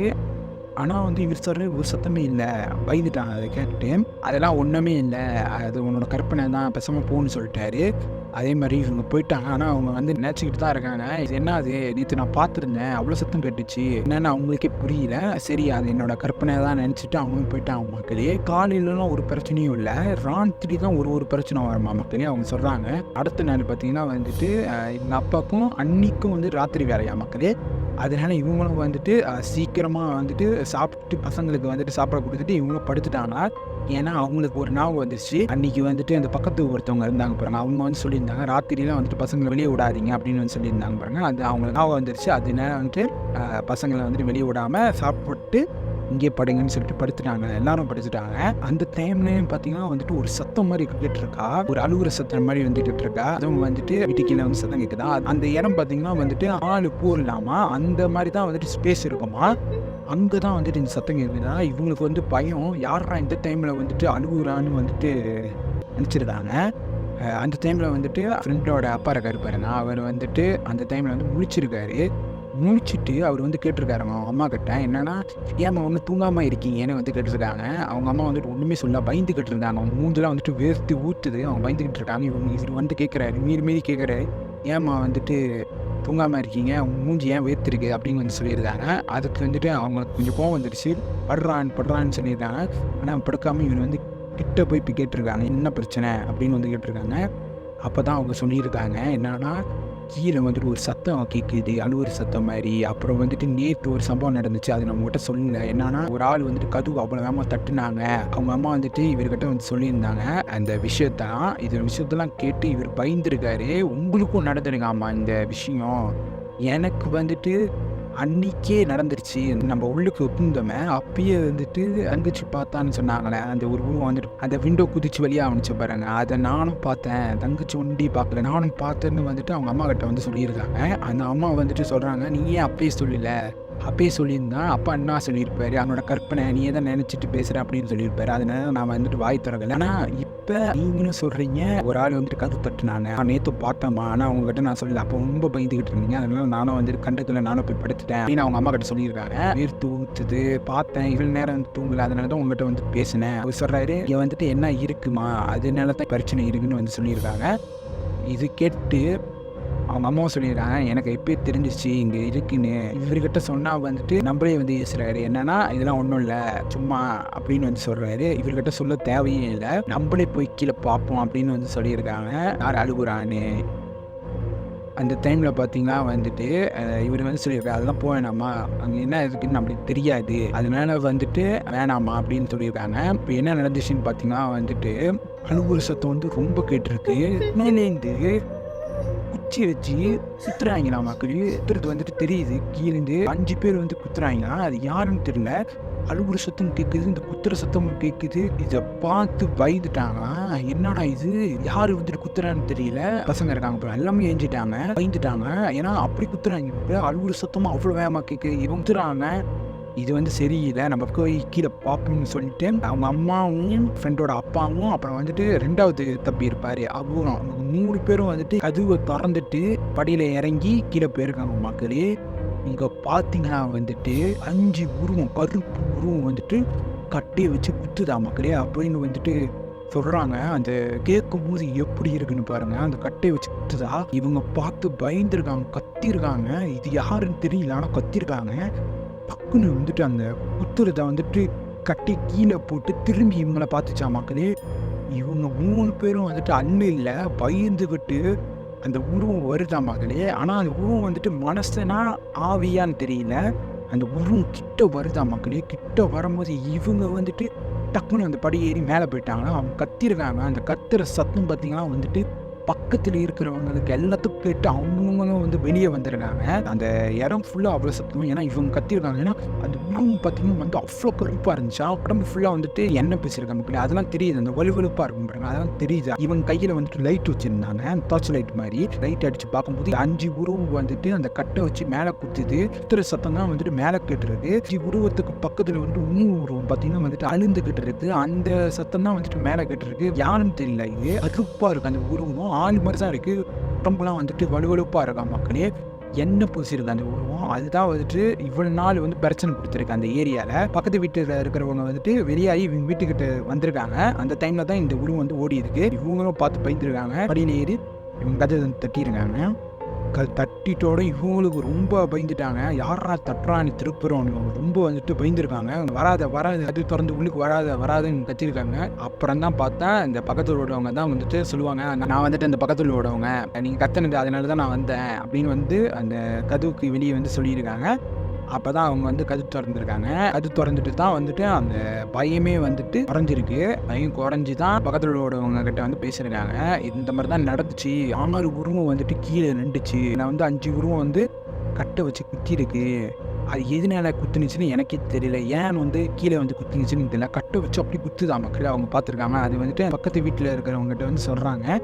ஆனால் வந்து இவர் சொல்கிற ஒரு சத்தமே இல்லை. பயந்துட்டாங்க அதை கேட்டுட்டு. அதெல்லாம் ஒன்றுமே இல்லை, அது உன்னோட கற்பனை தான், பேசாமல் போன்னு சொல்லிட்டாரு. அதே மாதிரி இவங்க போயிட்டாங்க. ஆனால் அவங்க வந்து நினச்சிக்கிட்டு தான் இருக்காங்க, இது என்ன அது, நேற்று நான் பார்த்துருந்தேன், அவ்வளோ சத்தம் கேட்டுச்சு, என்னென்னு அவங்களுக்கே புரியல. சரி, அது என்னோட கற்பனை தான் நினச்சிட்டு அவங்களும் போயிட்டாங்க. மக்களே காலையிலலாம் ஒரு பிரச்சனையும் இல்லை, ராத்திரி தான் ஒரு பிரச்சனை வருமா மக்களே அவங்க சொல்கிறாங்க. அடுத்த நாள் பார்த்தீங்கன்னா வந்துட்டு எங்கள் அப்பாவுக்கும் அன்னிக்கும் வந்து ராத்திரி வேலையா மக்களே. அதனால் இவங்களும் வந்துட்டு சீக்கிரமாக வந்துட்டு சாப்பிட்டு பசங்களுக்கு வந்துட்டு சாப்பிட கொடுத்துட்டு இவங்களும் படுத்துட்டாங்க. ஏன்னா அவங்களுக்கு ஒரு ஞாபகம் வந்துருச்சு. அன்றைக்கி வந்துட்டு அந்த பக்கத்து ஒருத்தவங்க இருந்தாங்க பாருங்க, அவங்க வந்து சொல்லியிருந்தாங்க ராத்திரிலாம் வந்துட்டு பசங்களை வெளியே விடாதீங்க அப்படின்னு வந்து சொல்லியிருந்தாங்க பாருங்க. அது அவங்களுக்கு ஞாபகம் வந்துருச்சு. அதனால வந்துட்டு பசங்களை வந்துட்டு வெளியே விடாமல் சாப்பிட்டு இங்கே படுங்கன்னு சொல்லிட்டு படுத்துட்டாங்க. எல்லாரும் படுத்துட்டாங்க. அந்த டைம்லேயும் பார்த்தீங்கன்னா வந்துட்டு ஒரு சத்தம் மாதிரி கேட்டுருக்கா, ஒரு அழுகுற சத்தம் மாதிரி வந்துட்டு இருக்கா. அதுவும் வந்துட்டு வீட்டு கீழே வந்து சத்தம் கேட்குதா. அந்த இடம் பார்த்தீங்கன்னா வந்துட்டு 4 போர் இல்லாமல் அந்த மாதிரி தான் வந்துட்டு ஸ்பேஸ் இருக்குமா. அங்கே தான் வந்துட்டு இந்த சத்தம் கேட்குதா. இவங்களுக்கு வந்து பயம், யாரா இந்த டைமில் வந்துட்டு அழுகுறான்னு வந்துட்டு நினச்சிருந்தாங்க. அந்த டைமில் வந்துட்டு ஃப்ரெண்டோட அப்பா இருக்காரு பாருங்க, அவர் வந்துட்டு அந்த டைமில் வந்து முழிச்சிட்டு அவர் வந்து கேட்டிருக்காரு அவங்க அம்மா கிட்ட, என்னன்னா ஏன் ஒன்றும் தூங்காமல் இருக்கீங்கன்னு வந்து கேட்டிருக்காங்க. அவங்க அம்மா வந்துட்டு ஒன்றுமே சொல்ல பயந்துக்கிட்டு இருந்தாங்க. அவங்க மூஞ்செலாம் வந்துட்டு வேர்த்து ஊற்றுது, அவங்க பயந்துக்கிட்டு இருக்காங்க. இவர் வந்து கேட்குறாரு, மீறி கேட்குறாரு, ஏம்மா வந்துட்டு தூங்காமல் இருக்கீங்க, அவங்க மூஞ்சி ஏன் வேர்த்துருக்கு அப்படின்னு வந்து சொல்லியிருக்காங்க. அதுக்கு வந்துட்டு அவங்களுக்கு கொஞ்சம் கோவம் வந்துடுச்சு, படுறான்னு சொல்லியிருக்காங்க. ஆனால் படுக்காமல் இவர் வந்து கிட்ட போய் இப்போ கேட்டிருக்காங்க, என்ன பிரச்சனை அப்படின்னு வந்து கேட்டிருக்காங்க. அப்போ தான் அவங்க சொல்லியிருக்காங்க, என்னன்னா கீழே வந்துட்டு ஒரு சத்தம் கேட்குது, அழுவுற சத்தம் மாதிரி. அப்புறம் வந்துட்டு நேற்று ஒரு சம்பவம் நடந்துச்சு, அது நம்மகிட்ட சொல்லல. என்னன்னா ஒரு ஆள் வந்துட்டு கதவு அவ்வளோ வேகமாக தட்டுனாங்க. அவங்க அம்மா வந்துட்டு இவர்கிட்ட வந்து சொல்லியிருந்தாங்க அந்த விஷயத்தெல்லாம் கேட்டு இவர் பயந்துருக்காரு. உங்களுக்கும் நடந்துருக்காமா இந்த விஷயம், எனக்கு வந்துட்டு அன்றைக்கே நடந்துருச்சு. நம்ம உள்ளுக்கு ஒப்புந்தோமே, அப்பயே வந்துட்டு தங்கச்சி பார்த்தான்னு சொன்னாங்களே, அந்த ஒரு உருவம் வந்துட்டு அந்த விண்டோ குதிச்சு வழியாக அவனிச்சு பாருங்க, அதை நானும் பார்த்தேன், தங்கச்சி ஒண்டி பார்க்கல, நானும் பார்த்தேன்னு வந்துட்டு அவங்க அம்மா கிட்ட வந்து சொல்லியிருக்காங்க. அந்த அம்மா வந்துட்டு சொல்கிறாங்க, நீ ஏன் அப்பயே சொல்லியிருந்தா அப்பா என்ன சொல்லியிருப்பாரு, அவனோட கற்பனை, நீ தான் நினச்சிட்டு பேசுகிற அப்படின்னு சொல்லியிருப்பாரு. அதனால நான் வந்துட்டு வாய் திறக்கல. ஆனால் இப்போ நீங்களும் சொல்கிறீங்க ஒரு ஆள் வந்துட்டு கதவு தட்டுனாங்க, நான் நேற்று பார்த்தேம்மா, ஆனால் அவங்ககிட்ட நான் சொல்லல, அப்போ ரொம்ப பயந்துக்கிட்டு இருந்தீங்க, அதனால நானும் வந்துட்டு கண்டத்தில் நானும் போய் படுத்துட்டேன் அப்படின்னு அவங்க அம்மா கிட்ட சொல்லியிருக்காங்க. வேர்த்து ஊற்றுது, பார்த்தேன், இவ்வளோ நேரம் வந்து தூங்கல, அதனால தான் உங்கள்கிட்ட வந்து பேசினேன். அவர் சொல்கிறாரு, இங்கே வந்துட்டு என்ன இருக்குமா, அதனால தான் பிரச்சனை இருக்குன்னு வந்து சொல்லியிருக்காங்க. இது கேட்டு அவங்க அம்மாவும் சொல்லிடுறாங்க, எனக்கு எப்பயே தெரிஞ்சிச்சு இங்கே இருக்குன்னு. இவர்கிட்ட சொன்னால் வந்துட்டு நம்மளே வந்து பேசுகிறாரு, என்னன்னா இதெல்லாம் ஒன்றும் இல்லை சும்மா அப்படின்னு வந்து சொல்கிறாரு. இவர்கிட்ட சொல்ல தேவையே இல்லை, நம்மளே போய் கீழே பார்ப்போம் அப்படின்னு வந்து சொல்லியிருக்காங்க. யார் அழுகுறான்னு. அந்த டைமில் பார்த்தீங்கன்னா வந்துட்டு இவர் வந்து சொல்லியிருக்காரு, அதெல்லாம் போவேணாமா, அங்கே என்ன இருக்குன்னு நம்மளுக்கு தெரியாது, அதனால வந்துட்டு வேணாமா அப்படின்னு சொல்லியிருக்காங்க. இப்போ என்ன நடந்துச்சுன்னு பார்த்தீங்கன்னா வந்துட்டு அழுகுற சத்தம் வந்து ரொம்ப கேட்டிருக்கு. மேலேருந்து குச்சி வச்சு குத்துறாங்களா மக்கள், குத்துறது வந்துட்டு தெரியுது. கீழேருந்து 5 பேர் வந்து குத்துறாங்களா, அது யாருன்னு தெரியல. அழுகுற சத்தம் கேட்குது, இந்த குத்துற சத்தமும் கேட்குது. இதை பார்த்து பயந்துட்டாங்க, என்னடா இது, யாரு வந்துட்டு குத்துறான்னு தெரியல. பசங்க இருக்காங்க எல்லாமே ஏஞ்சிட்டாங்க, பயந்துட்டாங்க. ஏன்னா அப்படி குத்துறாங்க, அழுகுற சத்தமும் அவ்வளோ வேகமாக கேட்குது. இவங்க குத்துறாங்க, இது வந்து சரியில்லை, நம்ம போய் கீழே பார்ப்போம்னு சொல்லிட்டு அவங்க அம்மாவும் ஃப்ரெண்டோட அப்பாவும் அப்புறம் வந்துட்டு 2வது தம்பி இருப்பார் அவரும், அவங்க 3 பேரும் வந்துட்டு கதவை திறந்துட்டு படியில் இறங்கி கீழே போயிருக்காங்க மக்களே. இங்கே பார்த்தீங்கன்னா வந்துட்டு 5 உருவம், கருப்பு உருவம் வந்துட்டு கட்டையை வச்சு குத்துதா மக்களே அப்படின்னு வந்துட்டு சொல்கிறாங்க. அந்த கேட்கும் போது எப்படி இருக்குன்னு பாருங்க, அந்த கட்டையை வச்சு குத்துதா. இவங்க பார்த்து பயந்துருக்காங்க, கத்திருக்காங்க. இது யாருன்னு தெரியல, ஆனால் கத்திருக்காங்க. பக்குன்னு வந்துட்டு அந்த குத்துறத வந்துட்டு கட்டி கீழே போட்டு திரும்பி இவங்களை பார்த்துச்சா மக்களே. இவங்க 3 பேரும் வந்துட்டு அண்ணு இல்லை, பயந்துக்கிட்டு அந்த உருவம் வருதா மக்களே. ஆனால் அந்த உருவம் வந்துட்டு மனசனா ஆவியான்னு தெரியல, அந்த உருவம் கிட்ட வருதா மக்களே. கிட்ட வரும்போது இவங்க வந்துட்டு டக்குன்னு அந்த படி ஏறி மேலே போயிட்டாங்கன்னா அவங்க கத்திருக்காங்க. அந்த கத்துற சத்தம் பார்த்தீங்கன்னா வந்துட்டு பக்கத்தில் இருக்கிறவங்களுக்கு எல்லாத்துக்கும் கேட்டு அவங்கவுங்களும் வந்து வெளியே வந்துருக்காங்க. அந்த இடம் ஃபுல்லாக அவ்வளோ சத்தம். ஏன்னா இவங்க கத்திருக்காங்க. ஏன்னா அந்த உருவம் பார்த்தீங்கன்னா வந்து அவ்வளோ கருப்பாக இருந்துச்சா. உடம்பு ஃபுல்லாக வந்துட்டு எண்ணெய் பேசியிருக்காங்க. அதெல்லாம் தெரியுது. அந்த வலுவலுப்பாக இருக்கும் பாருங்க, அதெல்லாம் தெரியுது. இவங்க கையில் வந்துட்டு லைட் வச்சுருந்தாங்க, டார்ச் லைட் மாதிரி. லைட் அடித்து பார்க்கும்போது 5 உருவம் வந்துட்டு அந்த கட்டை வச்சு மேலே குத்துது. குத்துற சத்தம் தான் வந்துட்டு மேலே கேட்டுருக்கு. உருவத்துக்கு பக்கத்தில் வந்துட்டு இன்னும் உருவம் பார்த்தீங்கன்னா வந்துட்டு அழுந்துகிட்டு இருக்கு. அந்த சத்தம் தான் வந்துட்டு மேலே கேட்டுருக்கு. யாருன்னு தெரியல. இது கருப்பாக இருக்கு. அந்த உருவம் ஆள் மாதிரி தான் இருக்கு. உடம்புலாம் வந்துட்டு வலுவலுப்பாக இருக்கா மக்களே. என்ன பூசிருக்கு அந்த உருவம். அதுதான் வந்துட்டு இவ்வளோ நாள் வந்து பிரச்சனை கொடுத்துருக்கு அந்த ஏரியாவில். பக்கத்து வீட்டில் இருக்கிறவங்க வந்துட்டு வெளியாகி இவங்க வீட்டுக்கிட்ட வந்திருக்காங்க. அந்த டைமில் தான் இந்த உருவம் வந்து ஓடி இருக்கு. இவங்களும் பார்த்து பயந்துருக்காங்க. படியில் ஏறி இவங்க கதை தட்டியிருக்காங்க. தட்டிட்டோட இவங்களுக்கு ரொம்ப பயந்துட்டாங்க. யாரா தட்டுறான்னு திருப்புறோம் ரொம்ப வந்துட்டு பயந்துருக்காங்க. வராத அது திறந்து உள்ளுக்கு வராதுன்னு கத்திருக்காங்க. அப்புறம் தான் பார்த்தா இந்த பக்கத்தில் ஓடவங்க தான் வந்துட்டு சொல்லுவாங்க, நான் வந்துட்டு அந்த பக்கத்தில் ஓடவங்க நீங்கள் கத்தினது அதனால தான் நான் வந்தேன் அப்படின்னு வந்து அந்த கதவுக்கு வெளியே வந்து சொல்லியிருக்காங்க. அப்போ தான் அவங்க வந்து கது திறந்துருக்காங்க. கது திறந்துட்டு தான் வந்துட்டு அந்த பயமே வந்துட்டு குறைஞ்சிருக்கு. பயம் குறைஞ்சி தான் பக்கத்தில் உள்ளவங்க கிட்ட வந்து பேசியிருக்காங்க. இந்த மாதிரி தான் நடந்துச்சு. 6 உருவம் வந்துட்டு கீழே நின்றுச்சு. நான் வந்து 5 உருவம் வந்து கட்டை வச்சு குத்திருக்கு. அது எதனால குத்துனுச்சுன்னு எனக்கே தெரியல. ஏன் வந்து கீழே வந்து குத்துனுச்சுன்னு தெரியல. கட்டை வச்சு அப்படி குத்துதான் மக்கள் அவங்க பார்த்துருக்காங்க. அது வந்துட்டு பக்கத்து வீட்டில் இருக்கிறவங்ககிட்ட வந்து சொல்கிறாங்க.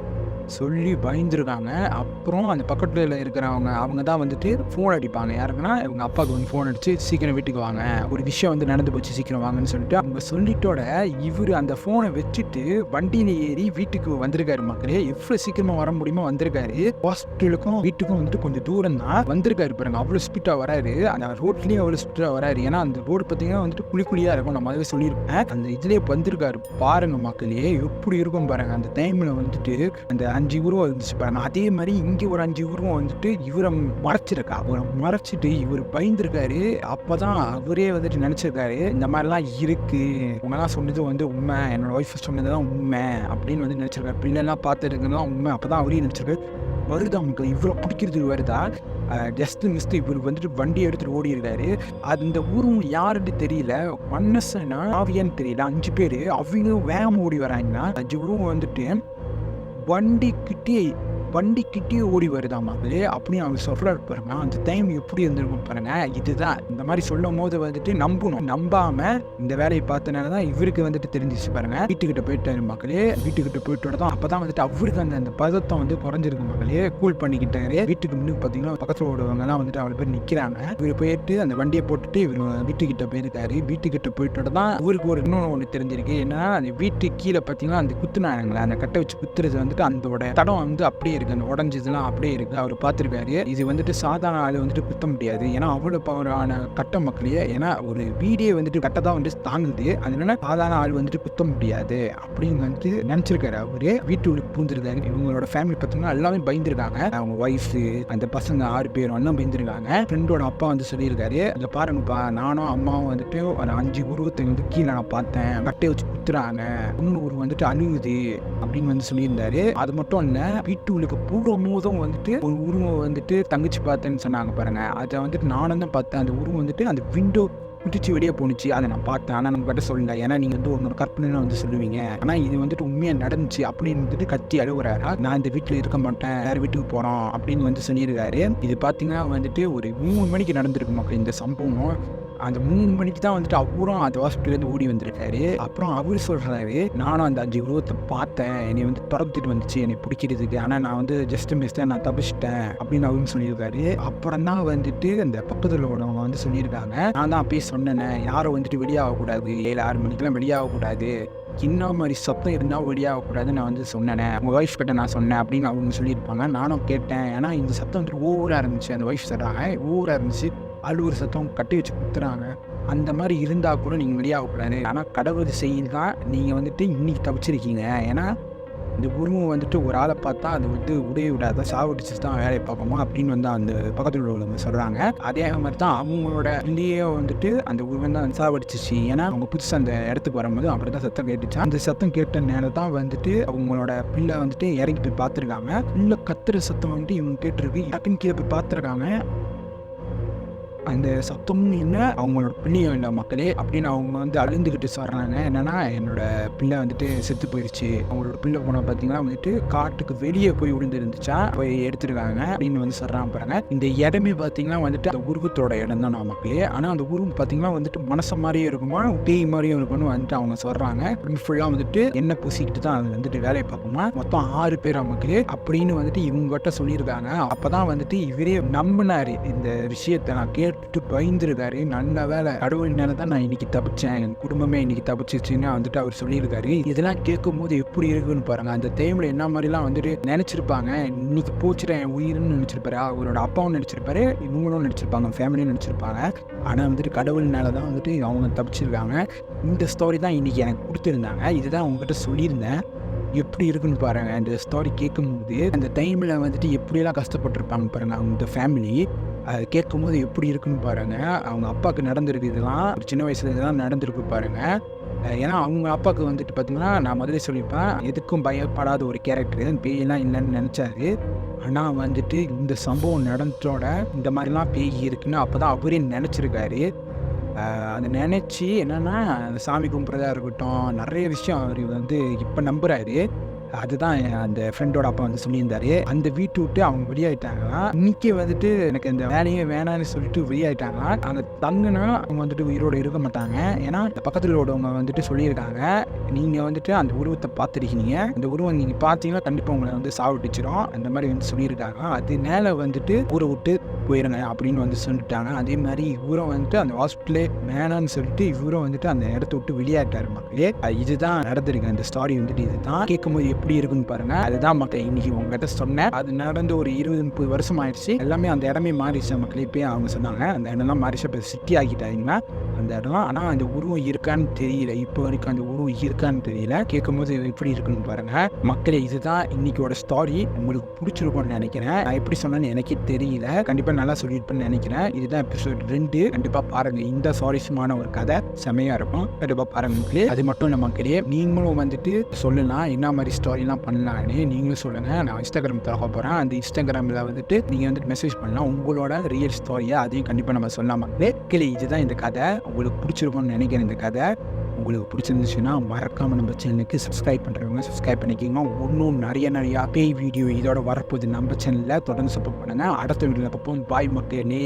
சொல்லி பயந்துருக்காங்க. அப்புறம் அந்த பக்கத்தில் இருக்கிறவங்க அவங்க தான் வந்துட்டு ஃபோன் அடிப்பாங்க. யாருக்குன்னா இவங்க அப்பாவுக்கு வந்து ஃபோன் அடித்து சீக்கிரம் வீட்டுக்கு வாங்க, ஒரு விஷயம் வந்து நடந்து போச்சு, சீக்கிரம் வாங்கன்னு சொல்லிட்டு அவங்க சொல்லிட்டோட இவர் அந்த ஃபோனை வச்சுட்டு வண்டியில் ஏறி வீட்டுக்கு வந்திருக்காரு மக்களே. எவ்வளோ சீக்கிரமாக வர முடியுமோ வந்திருக்காரு. ஹாஸ்பிட்டலுக்கும் வீட்டுக்கும் வந்துட்டு கொஞ்சம் தூரம் தான் வந்திருக்காரு பாருங்க. அவ்வளோ ஸ்பீடாக வராரு. அந்த ரோட்லேயும் அவ்வளோ ஸ்பீடாக வராரு. ஏன்னா அந்த ரோடு பார்த்தீங்கன்னா வந்துட்டு குழியாக இருக்கும். நம்ம அதுவே சொல்லியிருப்பேன். அந்த இதுலேயே வந்திருக்காரு பாருங்க மக்களே. எப்படி இருக்கும் பாருங்க. அந்த டைமில் வந்துட்டு அந்த 5 உருவம் இருந்துச்சு பாருங்க. அதே மாதிரி இங்கே ஒரு 5 உருவம் வந்துட்டு இவரை மறைச்சிருக்கா. அவரை மறைச்சிட்டு இவர் பயந்துருக்காரு. அப்போதான் அவரே வந்துட்டு நினச்சிருக்காரு இந்த மாதிரிலாம் இருக்கு, உங்கெல்லாம் சொன்னது வந்து உண்மை, என்னோட ஒய்ஃப் சொன்னது தான் உண்மை அப்படின்னு வந்து நினச்சிருக்காரு. பிள்ளைலாம் பார்த்துருக்குதான் உண்மை. அப்போ தான் அவரே நினச்சிருக்காரு. வருதா மக்கள் இவ்வளோ பிடிக்கிறதுக்கு வருதா. ஜஸ்ட்டு மிஸ்ட்டு இவர் வந்துட்டு வண்டி எடுத்துகிட்டு ஓடி இருக்காரு. அந்த ஊரும் யாருன்னு தெரியல. மன்னசனா ஆவியான்னு தெரியல. 5 பேர் அவங்க வேகமாக ஓடி வராங்கன்னா 5 உருவம் வந்துட்டு வண்டிக்கிட்டே ஓடி வருதாமா அது அப்படின்னு அவங்க சொல்கிறாரு பாருங்க. அந்த டைம் எப்படி இருந்திருக்கும் பாருங்க. இதுதான் இந்த மாதிரி சொல்லும் போது வந்துட்டு நம்பணும். நம்பாமல் இந்த வேலையை பார்த்தனால தான் இவருக்கு வந்துட்டு தெரிஞ்சிச்சு பாருங்க. வீட்டுக்கிட்ட போயிட்டாரு மக்களே. வீட்டுக்கிட்ட போயிட்டோட தான் அப்போ தான் வந்துட்டு அவருக்கு அந்த பதத்தம் வந்து குறைஞ்சிருக்கு மக்களே. கூல் பண்ணிக்கிட்டாரு. வீட்டுக்கு முன்னுக்கு பார்த்தீங்கன்னா பக்கத்தில் ஓடுவாங்கலாம் வந்துட்டு அவ்வளோ பேர் நிற்கிறாங்க. இவர் போயிட்டு அந்த வண்டியை போட்டுட்டு இவர் வீட்டுக்கிட்ட போயிருக்காரு. வீட்டுக்கிட்ட போயிட்டோட தான் இவருக்கு ஒரு இன்னொன்று ஒன்று தெரிஞ்சிருக்கு. ஏன்னா அந்த வீட்டு கீழே பார்த்தீங்கன்னா அந்த குத்துனாங்களே அந்த கட்டை வச்சு குத்துறது வந்துட்டு அதோட தடம் வந்து அப்படியே இருக்கு. அந்த உடஞ்சதுலாம் அப்படியே இருக்கு. அவர் பார்த்துருக்காரு. இது வந்துட்டு சாதாரண ஆள் வந்துட்டு குத்த முடியாது. ஏன்னா அவ்வளோ பவரான கட்ட மக்களையே. ஏன்னா ஒரு வீடியோ வந்துட்டு கட்டை தான் வந்துட்டு தாங்குது. அதனால சாதாரண ஆள் வந்துட்டு குத்த முடியாது அப்படின்னு வந்துட்டு நினச்சிருக்காரு. அவரு வீட்டுக்கு பூந்துருக்காரு. இவங்களோட ஃபேமிலி பார்த்தீங்கன்னா எல்லாமே பயந்துருக்காங்க. அவங்க ஒய்ஃபு அந்த பசங்க 6 பேரும் எல்லாம் பயந்துருக்காங்க. ஃப்ரெண்டோட அப்பா வந்து சொல்லியிருக்காரு, அதை பாருங்கப்பா, நானும் அம்மாவும் வந்துட்டு ஒரு 5 உருவத்தை வந்து கீழே நான் பார்த்தேன். கட்டையை வச்சு குத்துறாங்க. இன்னொரு உருவம் வந்துட்டு அழுகுது அப்படின்னு வந்து சொல்லியிருந்தாரு. அது மட்டும் இல்லை, வீட்டுக்கு பூர்வ போதும் வந்துட்டு ஒரு உருவம் வந்துட்டு தங்கச்சி பார்த்தேன்னு சொன்னாங்க பாருங்க. அதை வந்துட்டு நானும் தான் பார்த்தேன். அந்த உருவம் வந்துட்டு அந்த விண்டோ குதிச்சு வெளியே போணுச்சு. அதை நான் பார்த்தேன். ஆனால் நம்ம கிட்ட சொல்லல. ஏன்னா நீங்கள் வந்து ஒரு கற்பனை வந்து சொல்லுவீங்க. ஆனால் இது வந்துட்டு உண்மையாக நடந்துச்சு அப்படின்னு வந்துட்டு கத்தி அழுகுறாரா. நான் இந்த வீட்டில் இருக்க மாட்டேன், வேறு வீட்டுக்கு போகிறோம் அப்படின்னு வந்து சொல்லியிருக்காரு. இது பார்த்தீங்கன்னா வந்துட்டு ஒரு 3 மணிக்கு நடந்திருக்கு மக்கள் இந்த சம்பவம். அந்த 3 மணிக்கு தான் வந்துட்டு அவரும் அந்த ஹாஸ்பிட்டலேருந்து ஓடி வந்திருக்காரு. அப்புறம் அவர் சொல்கிறாரு, நானும் அந்த 5 உருவத்தை பார்த்தேன், என்னை வந்து துரத்துட்டு வந்துச்சு என்னை பிடிக்கிறதுக்கு. ஆனால் நான் வந்து ஜஸ்ட் மிஸ்டேன், நான் தப்பிச்சிட்டேன் அப்படின்னு அவரும் சொல்லியிருக்காரு. அப்புறம் தான் வந்துட்டு அந்த பக்கத்தில் உள்ளவங்க வந்து சொல்லியிருக்காங்க, நான் தான் அப்பயே சொன்னேன், யாரும் வந்துட்டு வெளியாகக்கூடாது, 7-6 மணிக்கெல்லாம் வெளியாகக்கூடாது, என்ன மாதிரி சத்தம் இருந்தால் வெளியாகக்கூடாதுன்னு நான் வந்து சொன்னேன், உங்கள் ஒய்ஃப் கிட்ட நான் சொன்னேன் அப்படின்னு அவங்க சொல்லியிருப்பாங்க. நானும் கேட்டேன். ஏன்னா இந்த சத்தம் வந்துட்டு ஓவராக இருந்துச்சு. அந்த ஒய்ஃப் சொல்கிறாங்க ஓவராக இருந்துச்சு. அழுவுற சத்தம் கட்டி வச்சு குத்துறாங்க. அந்த மாதிரி இருந்தால் கூட நீங்கள் வெளியாகக்கூடாது. ஆனால் கடவுள் செய்யல் தான் நீங்கள் வந்துட்டு இன்றைக்கி தப்பிச்சிருக்கீங்க. ஏன்னா இந்த உருவம் வந்துட்டு ஒரு ஆளை பார்த்தா அது வந்து உடைய விடாத சாவடிச்சு தான் வேலையை பார்ப்போமா அப்படின்னு வந்து அந்த பக்கத்தில் உள்ளவங்க சொல்கிறாங்க. அதே மாதிரி தான் அவங்களோட இல்லையே வந்துட்டு அந்த உருவம் தான் சாவடிச்சிச்சு. ஏன்னா அவங்க புதுசாக அந்த இடத்துக்கு வரும்போது அப்படி தான் சத்தம் கேட்டுச்சு. அந்த சத்தம் கேட்ட நேரம் தான் வந்துட்டு அவங்களோட பிள்ளை வந்துட்டு இறங்கி போய் பார்த்துருக்காங்க. பிள்ளை கத்துற சத்தம் வந்துட்டு இவங்க கேட்டுருக்கு. டக்குன்னு கீழே போய் பார்த்துருக்காங்க. அந்த சத்தமும் இல்லை, அவங்களோட பிள்ளையும் இல்லை மக்களே அப்படின்னு அவங்க வந்து அழுந்துக்கிட்டு சொல்கிறாங்க. என்னென்னா என்னோட பிள்ளை வந்துட்டு செத்து போயிடுச்சு, அவங்களோட பிள்ளை போன பார்த்தீங்கன்னா வந்துட்டு காட்டுக்கு வெளியே போய் விழுந்துருந்துச்சா, போய் எடுத்துருக்காங்க அப்படின்னு வந்து சொல்கிறாங்க பாருங்க. இந்த இடமே பார்த்தீங்கன்னா வந்துட்டு அந்த உருவத்தோட இடம் தான் மக்களே. ஆனால் அந்த உருவம் பார்த்தீங்கன்னா வந்துட்டு மனசு மாதிரியே இருக்குமா, பேய் மாதிரியும் இருக்கும்னு வந்துட்டு அவங்க சொல்கிறாங்க. ஃபுல்லாக வந்துட்டு என்ன பூசிக்கிட்டு தான் அது வந்துட்டு வேலையை பார்க்குமா. மொத்தம் 6 பேர் மக்களே அப்படின்னு வந்துட்டு இவங்ககிட்ட சொல்லியிருக்காங்க. அப்போ தான் வந்துட்டு இவரே நம்பினாரு இந்த விஷயத்தை. நான் கேட்டுட்டு பயந்துருக்காரு. நல்ல வேலை கடவுள்னால தான் நான் இன்னைக்கு தப்பிச்சேன், என் குடும்பமே இன்னைக்கு தப்பிச்சிச்சுன்னு வந்துட்டு அவர் சொல்லியிருக்காரு. இதெல்லாம் கேட்கும் போது எப்படி இருக்குன்னு பாருங்க. அந்த டைம்ல என்ன மாதிரிலாம் வந்துட்டு நினைச்சிருப்பாங்க. இன்னைக்கு போச்சுட என் உயிர்னு நினைச்சிருப்பாரு, அவரோட அப்பாவும் நினைச்சிருப்பாரு, இவங்களும் நினைச்சிருப்பாங்க, ஃபேமிலியும் நினைச்சிருப்பாங்க. ஆனால் வந்துட்டு கடவுள்னால தான் வந்துட்டு அவங்க தப்பிச்சிருக்காங்க. இந்த ஸ்டோரி தான் இன்னைக்கு எனக்கு கொடுத்துருந்தாங்க. இதுதான் உங்ககிட்ட சொல்லியிருந்தேன். எப்படி இருக்குன்னு பாருங்கள். இந்த ஸ்டோரி கேட்கும்போது அந்த டைமில் வந்துட்டு எப்படியெல்லாம் கஷ்டப்பட்டுருப்பாங்க பாருங்கள் அவங்க இந்த ஃபேமிலி. அது கேட்கும்போது எப்படி இருக்குன்னு பாருங்கள். அவங்க அப்பாவுக்கு நடந்திருக்கு இதெல்லாம், ஒரு சின்ன வயசுல இதெல்லாம் நடந்திருக்கு பாருங்கள். ஏன்னா அவங்க அப்பாவுக்கு வந்துட்டு பார்த்திங்கன்னா, நான் முதல்ல சொல்லியிருப்பேன், எதுக்கும் பயப்படாத ஒரு கேரக்டர், பேயெல்லாம் இல்லைன்னு நினச்சாரு. ஆனால் வந்துட்டு இந்த சம்பவம் நடந்தோட இந்த மாதிரிலாம் பேய் இருக்குன்னு அப்போ தான் அவரே நினச்சிருக்காரு. அதை நினச்சி என்னென்னா அந்த சாமி கும்பிட்றதா இருக்கட்டும், நிறைய விஷயம் அவர் வந்து இப்போ நம்புகிறாரு. அதுதான் அந்த ஃப்ரெண்டோட அப்பா வந்து சொல்லியிருந்தாரு. அந்த வீட்டு விட்டு அவங்க வெளியாயிட்டாங்களா, இன்னைக்கு வந்துட்டு எனக்கு இந்த வேலையே வேணான்னு சொல்லிட்டு வெளியாயிட்டாங்களா. அங்கே தங்குனா அவங்க வந்துட்டு உயிரோடு இருக்க மாட்டாங்க. ஏன்னா இந்த பக்கத்தில் உள்ளவங்க வந்துட்டு சொல்லியிருக்காங்க, நீங்கள் வந்துட்டு அந்த உருவத்தை பார்த்துருக்கீங்க, அந்த உருவம் நீங்கள் பார்த்தீங்கன்னா கண்டிப்பாக உங்களை வந்து சாவடிச்சிடும், அந்த மாதிரி வந்து சொல்லியிருக்காங்க. அதனால வந்துட்டு ஊரை விட்டு போயிருங்க அப்படின்னு வந்து சொல்லிட்டாங்க. அதே மாதிரி இவரும் வந்துட்டு அந்த ஹாஸ்பிட்டலே வேணான்னு சொல்லிட்டு இவரும் வந்துட்டு அந்த இடத்த விட்டு வெளியாட்டாரு மக்களே. இதுதான் நடந்திருக்கு. அந்த ஸ்டாரி வந்துட்டு இதுதான். கேட்கும்போது எப்படி இருக்குன்னு பாருங்க. அதுதான் மக்கள் இன்னைக்கு உங்ககிட்ட சொன்னேன். அது நடந்து ஒரு 20-30 வருஷம் ஆயிடுச்சு. எல்லாமே அந்த இடமே மாறிடுச்சு மக்களே. இப்போ அவங்க சொன்னாங்க அந்த இடம்லாம் மாறிச்சு, இப்போ சிட்டி ஆகிட்டாங்கன்னா அந்த இடம். ஆனால் அந்த உருவம் இருக்கான்னு தெரியல, இப்போ வரைக்கும் அந்த உருவம் இருக்கான்னு தெரியல. கேட்கும்போது எப்படி இருக்குன்னு பாருங்க மக்களே. இதுதான் இன்னைக்கோட ஸ்டாரி. உங்களுக்கு பிடிச்சிருக்கும்னு நினைக்கிறேன். நான் எப்படி சொன்னேன்னு எனக்கே தெரியல, கண்டிப்பாக நல்லா சொல்லியிருப்பேன்னு நினைக்கிறேன். இதுதான் எபிசோட் 2. கண்டிப்பாக பாருங்க. இந்த சுவாரஸ்யமான ஒரு கதை செமையா இருக்கும், கண்டிப்பாக பாருங்க மக்களே. அது மட்டும் இல்லை மக்களே, நீங்களும் வந்துட்டு சொல்லலாம் என்ன மாதிரி ஸ்டோரிலாம் பண்ணலான்னு நீங்களும் சொல்லுங்கள். நான் இன்ஸ்டாகிராம் திறக்க போகிறேன். அந்த இன்ஸ்டாகிராமில் வந்துட்டு நீங்கள் வந்துட்டு மெசேஜ் பண்ணலாம் உங்களோட ரியல் ஸ்டோரியை, அதையும் கண்டிப்பாக நம்ம சொல்லலாம் மக்களே. இதுதான் இந்த கதை. உங்களுக்கு பிடிச்சிருக்கும்னு நினைக்கிறேன். இந்த கதை உங்களுக்கு பிடிச்சிருந்துச்சுன்னா மறக்காமல் நம்ம சேனலுக்கு சப்ஸ்கிரைப் பண்ணுறவங்க சப்ஸ்கிரைப் பண்ணிக்கிங்க. இன்னும் நிறைய பேய் வீடியோ இதோட வரப்போகுது நம்ம சேனலில். தொடர்ந்து சப்போர்ட் பண்ணுங்கள். அடுத்த வீடியோவில் பார்ப்போம். பாய் மக்களே.